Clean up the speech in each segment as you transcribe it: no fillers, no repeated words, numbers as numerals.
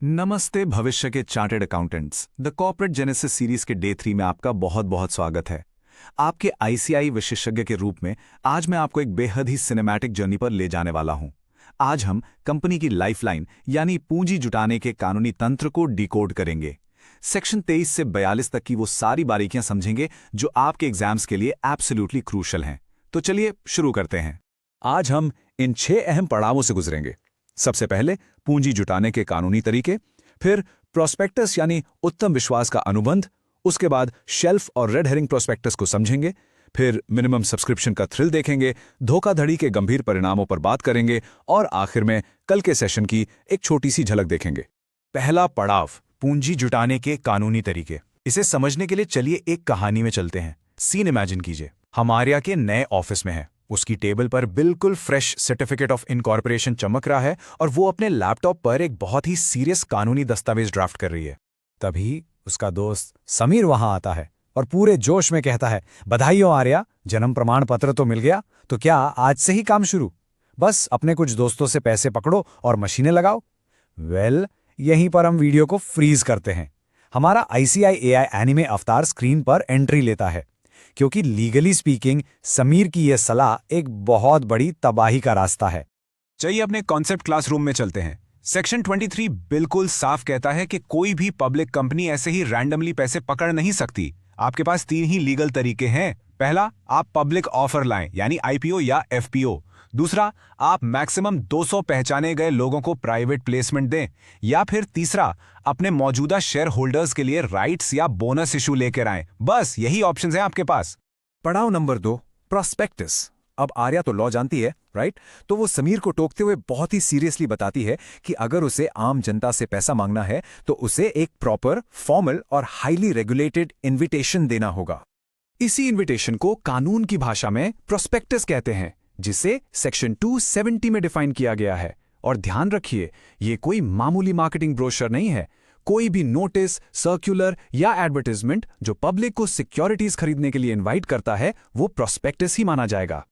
नमस्ते भविष्य के chartered accountants. The corporate genesis series के डे 3 में आपका बहुत बहुत स्वागत है। आपके आईसीआई विशेषज्ञ के रूप में आज मैं आपको एक बेहद ही सिनेमैटिक जर्नी पर ले जाने वाला हूं। आज हम कंपनी की लाइफलाइन यानी पूंजी जुटाने के कानूनी तंत्र को डिकोड करेंगे। सेक्शन 23 से 42 तक की वो सारी बारीकियां समझेंगे जो आपके एग्जाम्स के लिए एब्सोल्युटली क्रूशल हैं। तो चलिए शुरू करते हैं। आज हम इन 6 अहम पड़ावों से गुजरेंगे। सबसे पहले पूंजी जुटाने के कानूनी तरीके, फिर प्रोस्पेक्टस यानी उत्तम विश्वास का अनुबंध, उसके बाद शेल्फ और रेड हेरिंग प्रोस्पेक्टस को समझेंगे, फिर मिनिमम सब्सक्रिप्शन का थ्रिल देखेंगे, धोखाधड़ी के गंभीर परिणामों पर बात करेंगे और आखिर में कल के सेशन की एक छोटी सी झलक देखेंगे। पहला पड़ाव, पूंजी जुटाने के कानूनी तरीके। इसे समझने के लिए चलिए एक कहानी में चलते हैं। सीन इमेजिन कीजिए, हम आर्या के नए ऑफिस में हैं। उसकी टेबल पर बिल्कुल फ्रेश सर्टिफिकेट ऑफ इनकॉर्पोरेशन चमक रहा है और वो अपने लैपटॉप पर एक बहुत ही सीरियस कानूनी दस्तावेज ड्राफ्ट कर रही है। तभी उसका दोस्त समीर वहां आता है और पूरे जोश में कहता है, बधाई हो आर्या, जन्म प्रमाण पत्र तो मिल गया, तो क्या आज से ही काम शुरू? बस अपने कुछ दोस्तों से पैसे पकड़ो और मशीनें लगाओ। यहीं पर हम वीडियो को फ्रीज करते हैं। हमारा आईसीआई एआई एनिमे अवतार स्क्रीन पर एंट्री लेता है, क्योंकि लीगली स्पीकिंग समीर की यह सलाह एक बहुत बड़ी तबाही का रास्ता है। चलिए अपने कॉन्सेप्ट क्लासरूम में चलते हैं। सेक्शन 23 बिल्कुल साफ कहता है कि कोई भी पब्लिक कंपनी ऐसे ही रैंडमली पैसे पकड़ नहीं सकती। आपके पास 3 ही लीगल तरीके हैं। पहला, आप पब्लिक ऑफर लाएं यानी आईपीओ या एफपीओ। दूसरा, आप मैक्सिमम 200 पहचाने गए लोगों को प्राइवेट प्लेसमेंट दें। या फिर तीसरा, अपने मौजूदा शेयर होल्डर्स के लिए राइट्स या बोनस इशू लेकर आएं। बस यही ऑप्शंस हैं आपके पास। पड़ाव नंबर 2, प्रोस्पेक्टस। अब आर्या तो लॉ जानती है, राइट? तो वो समीर को टोकते हुए बहुत ही सीरियसली बताती है कि अगर उसे आम जनता से पैसा मांगना है तो उसे एक प्रॉपर, फॉर्मल और हाईली रेगुलेटेड इन्विटेशन देना होगा। इसी इन्विटेशन को कानून की भाषा में प्रोस्पेक्टस कहते हैं, जिसे सेक्शन 270 में डिफाइन किया गया है। और ध्यान रखिए, ये कोई मामूली मार्केटिंग ब्रोशर नहीं है। कोई भी नोटिस, सर्कुलर या एडवर्टाइजमेंट जो पब्लिक को सिक्योरिटीज खरीदने के लिए इनवाइट करता है, वो प्रोस्पेक्टस ही माना जाएगा।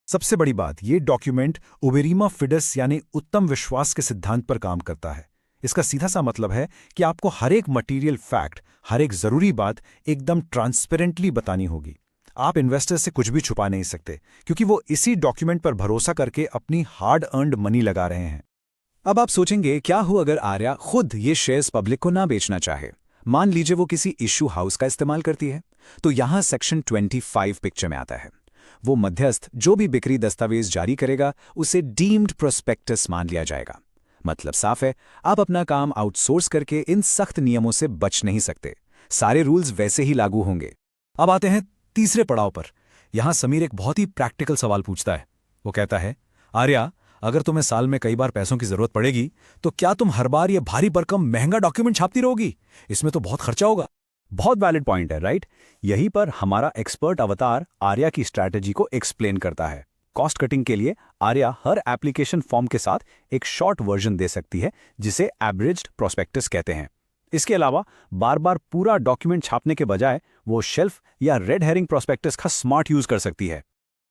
सबसे बड़ी बात, ये डॉक्यूमेंट उबेरिमा फिडस यानी उत्तम विश्वास के सिद्धांत पर काम करता है। इसका सीधा सा मतलब है कि आपको हर एक मटीरियल फैक्ट, हर एक जरूरी बात एकदम ट्रांसपेरेंटली बतानी होगी। आप इन्वेस्टर से कुछ भी छुपा नहीं सकते, क्योंकि वो इसी डॉक्यूमेंट पर भरोसा करके अपनी हार्ड अर्न्ड मनी लगा रहे हैं। अब आप सोचेंगे, क्या हो अगर आर्या खुद ये शेयर्स पब्लिक को ना बेचना चाहे? मान लीजिए वो किसी इश्यू हाउस का इस्तेमाल करती है। तो यहां सेक्शन 25 पिक्चर में आता है। वो मध्यस्थ जो भी बिक्री दस्तावेज जारी करेगा, उसे डीम्ड प्रोस्पेक्टस मान लिया जाएगा। मतलब साफ है, आप अपना काम आउटसोर्स करके इन सख्त नियमों से बच नहीं सकते। सारे रूल्स वैसे ही लागू होंगे। अब आते हैं तीसरे पड़ाव पर। यहां समीर एक बहुत ही प्रैक्टिकल सवाल पूछता है। वो कहता है, आर्या, अगर तुम्हें साल में कई बार पैसों की जरूरत पड़ेगी, तो क्या तुम हर बार ये भारी भरकम महंगा डॉक्यूमेंट छापती रहोगी? इसमें तो बहुत खर्चा होगा। बहुत वैलिड पॉइंट है, राइट? यहीं पर हमारा एक्सपर्ट अवतार आर्या की स्ट्रैटेजी को एक्सप्लेन करता है। कॉस्ट कटिंग के लिए आर्या हर एप्लीकेशन फॉर्म के साथ एक शॉर्ट वर्जन दे सकती है, जिसे एब्रिज्ड प्रोस्पेक्टस कहते हैं। इसके अलावा बार बार पूरा डॉक्यूमेंट छापने के बजाय वो शेल्फ या रेड हेरिंग प्रोस्पेक्टस का स्मार्ट यूज कर सकती है।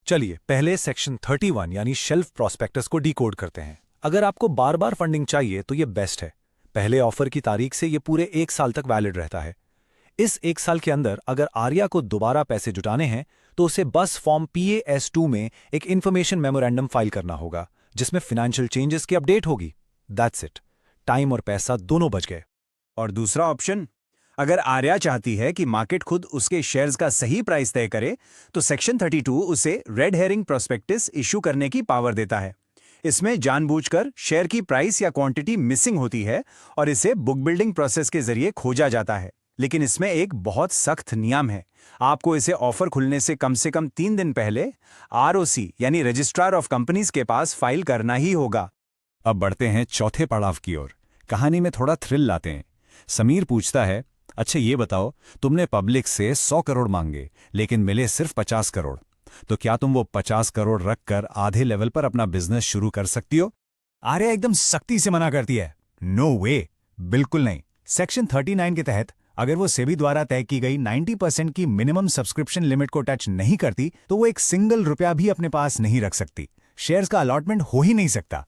चलिए पहले सेक्शन 31 यानी शेल्फ प्रोस्पेक्टस को डिकोड करते हैं। अगर आपको बार बार फंडिंग चाहिए तो ये बेस्ट है। पहले ऑफर की तारीख से ये पूरे 1 साल तक वैलिड रहता है। इस 1 साल के अंदर अगर आर्या को दोबारा पैसे जुटाने हैं तो उसे बस फॉर्म PAS2 में एक इन्फॉर्मेशन मेमोरेंडम फाइल करना होगा, जिसमें फाइनेंशियल चेंजेस की अपडेट होगी। That's it. टाइम और पैसा दोनों बच गए। और दूसरा ऑप्शन, अगर आर्या चाहती है कि मार्केट खुद उसके शेयर्स का सही प्राइस तय करे, तो सेक्शन 32 उसे रेड हेरिंग प्रोस्पेक्टस इशू करने की पावर देता है। इसमें जानबूझकर शेयर की प्राइस या क्वांटिटी मिसिंग होती है और इसे बुक बिल्डिंग प्रोसेस के जरिए खोजा जाता है। लेकिन इसमें एक बहुत सख्त नियम है। आपको इसे ऑफर खुलने से कम 3 दिन पहले ROC यानी रजिस्ट्रार ऑफ कंपनीज के पास फाइल करना ही होगा। अब बढ़ते हैं चौथे पड़ाव की ओर। कहानी में थोड़ा थ्रिल लाते हैं। समीर पूछता है, अच्छा ये बताओ, तुमने पब्लिक से 100 करोड़ मांगे लेकिन मिले सिर्फ 50 करोड़, तो क्या तुम वो 50 करोड़ रखकर आधे लेवल पर अपना बिजनेस शुरू कर सकती हो? आर्या एकदम सख्ती से मना करती है। नो वे, बिल्कुल नहीं। सेक्शन 39 के तहत अगर वो सेबी द्वारा तय की गई 90% की मिनिमम सब्सक्रिप्शन लिमिट को टच नहीं करती, तो वो एक सिंगल रुपया भी अपने पास नहीं रख सकती। शेयर्स का अलॉटमेंट हो ही नहीं सकता।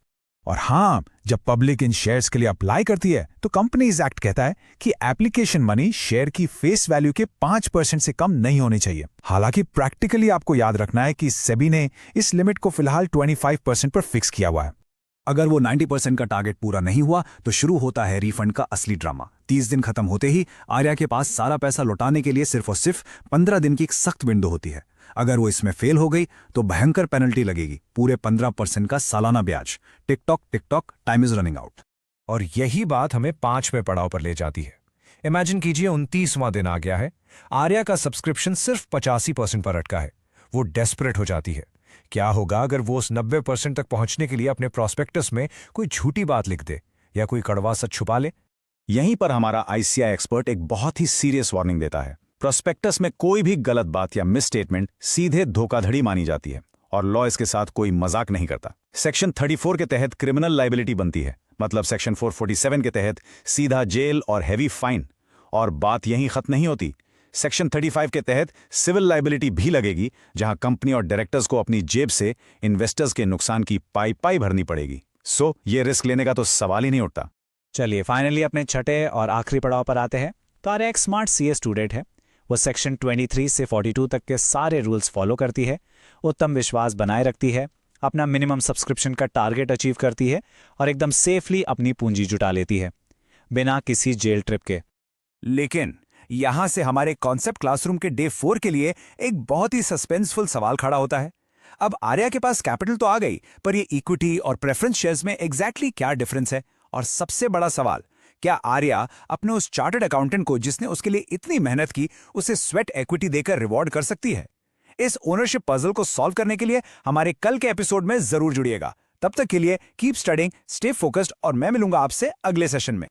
और हाँ, जब पब्लिक इन शेयर्स के लिए अप्लाई करती है तो कंपनीज एक्ट कहता है कि एप्लीकेशन मनी शेयर की फेस वैल्यू के 5% से कम नहीं होनी चाहिए। हालांकि प्रैक्टिकली आपको याद रखना है कि सेबी ने इस लिमिट को फिलहाल 25% पर फिक्स किया हुआ है। अगर वो 90% का टारगेट पूरा नहीं हुआ तो शुरू होता है रिफंड का असली ड्रामा। 30 दिन खत्म होते ही आर्या के पास सारा पैसा लौटाने के लिए सिर्फ और सिर्फ 15 दिन की एक सख्त विंडो होती है। अगर वो इसमें फेल हो गई तो भयंकर पेनल्टी लगेगी, पूरे 15% का सालाना ब्याज। TikTok, time is running out. और यही बात हमें 5वें पड़ाव पर ले जाती है। इमेजिन कीजिए 29वां दिन आ गया है, आर्या का सब्सक्रिप्शन सिर्फ 85% पर अटका है। वो डेस्परेट हो जाती है। क्या होगा अगर वो उस 90% तक पहुंचने के लिए अपने प्रॉस्पेक्टस में कोई झूठी बात लिख दे या कोई कड़वा सच छुपा ले? यहीं पर हमारा आईसीआई एक्सपर्ट एक बहुत ही सीरियस वार्निंग देता है। प्रोस्पेक्टस में कोई भी गलत बात या मिसस्टेटमेंट सीधे धोखाधड़ी मानी जाती है और लॉ इसके साथ कोई मजाक नहीं करता। सेक्शन 34 के तहत क्रिमिनल लाइबिलिटी बनती है, मतलब सेक्शन 447 के तहत सीधा जेल और हैवी फाइन। और बात यहीं खत्म नहीं होती। सेक्शन 35 के तहत सिविल लाइबिलिटी भी लगेगी, जहां कंपनी और डायरेक्टर्स को अपनी जेब से इन्वेस्टर्स के नुकसान की पाई भरनी पड़ेगी। सो ये रिस्क लेने का तो सवाल ही नहीं उठता। चलिए फाइनली अपने छठे और आखिरी पड़ाव पर आते हैं। तो आर्या एक स्मार्ट सीए स्टूडेंट है। वो सेक्शन 23 से 42 तक के सारे रूल्स फॉलो करती है, उत्तम विश्वास बनाए रखती है, अपना मिनिमम सब्सक्रिप्शन का टारगेट अचीव करती है और एकदम सेफली अपनी पूंजी जुटा लेती है बिना किसी जेल ट्रिप के। लेकिन यहां से हमारे कॉन्सेप्ट क्लासरूम के डे 4 के लिए एक बहुत ही सस्पेंसफुल सवाल खड़ा होता है। अब आर्या के पास कैपिटल तो आ गई, पर ये इक्विटी और प्रेफरेंस शेयर्स में एग्जैक्टली क्या डिफरेंस है? और सबसे बड़ा सवाल, क्या आर्या अपने उस चार्टर्ड अकाउंटेंट को जिसने उसके लिए इतनी मेहनत की, उसे स्वेट इक्विटी देकर रिवॉर्ड कर सकती है? इस ओनरशिप पजल को सॉल्व करने के लिए हमारे कल के एपिसोड में जरूर जुड़िएगा। तब तक के लिए कीप स्टडिंग, स्टे फोकस्ड और मैं मिलूंगा आपसे अगले सेशन में।